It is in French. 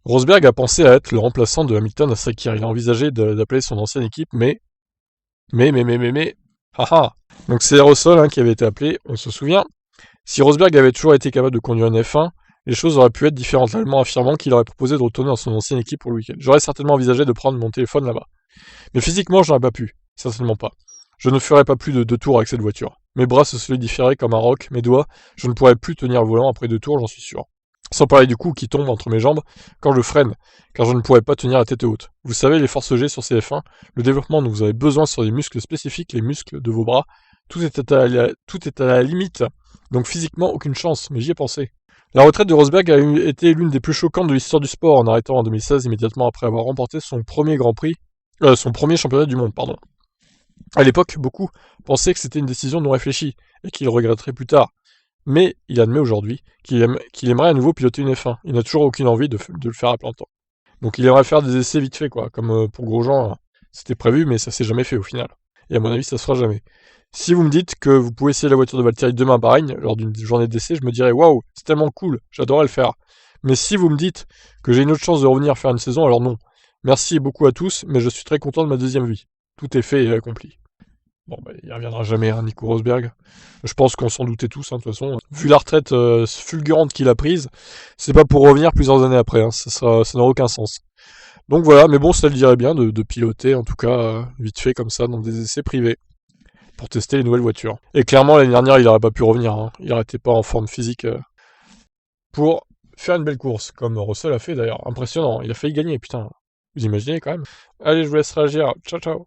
Rosberg a pensé à être le remplaçant de Hamilton à Sakir. Il a envisagé d'appeler son ancienne équipe, mais, haha. Donc c'est Russell qui avait été appelé, on se souvient. Si Rosberg avait toujours été capable de conduire une F1, les choses auraient pu être différentes, l'Allemand affirmant qu'il aurait proposé de retourner dans son ancienne équipe pour le week-end. J'aurais certainement envisagé de prendre mon téléphone là-bas. Mais physiquement, je n'aurais pas pu. Certainement pas. Je ne ferais pas plus de 2 tours avec cette voiture. Mes bras se solidifieraient comme un roc, mes doigts, je ne pourrais plus tenir le volant après 2 tours, j'en suis sûr. Sans parler du coup qui tombe entre mes jambes quand je freine, car je ne pourrais pas tenir la tête haute. Vous savez, les forces G sur CF1, le développement dont vous avez besoin sur des muscles spécifiques, les muscles de vos bras, tout est à la limite. Donc physiquement, aucune chance, mais j'y ai pensé. La retraite de Rosberg a été l'une des plus choquantes de l'histoire du sport en arrêtant en 2016 immédiatement après avoir remporté son premier Grand Prix, son premier championnat du monde, pardon. À l'époque, beaucoup pensaient que c'était une décision non réfléchie et qu'il regretterait plus tard. Mais il admet aujourd'hui qu'il aimerait à nouveau piloter une F1. Il n'a toujours aucune envie de le faire à plein temps. Donc il aimerait faire des essais vite fait, quoi. Comme pour Grosjean, c'était prévu, mais ça s'est jamais fait au final. Et à mon avis, ça se fera jamais. Si vous me dites que vous pouvez essayer la voiture de Valtteri demain à Bahreïn, lors d'une journée d'essai, je me dirais waouh, c'est tellement cool, j'adorerais le faire. Mais si vous me dites que j'ai une autre chance de revenir faire une saison, alors non. Merci beaucoup à tous, mais je suis très content de ma deuxième vie. Tout est fait et accompli. Bon, bah, il reviendra jamais, Nico Rosberg. Je pense qu'on s'en doutait tous, de toute façon. Vu la retraite fulgurante qu'il a prise, c'est pas pour revenir plusieurs années après, ça n'aura aucun sens. Donc voilà, mais bon, ça le dirait bien de piloter, en tout cas, vite fait comme ça, dans des essais privés, pour tester les nouvelles voitures. Et clairement, l'année dernière, il n'aurait pas pu revenir. Il n'aurait été pas en forme physique pour faire une belle course, comme Russell a fait d'ailleurs. Impressionnant, il a failli gagner, putain. Vous imaginez quand même. Allez, je vous laisse réagir. Ciao, ciao.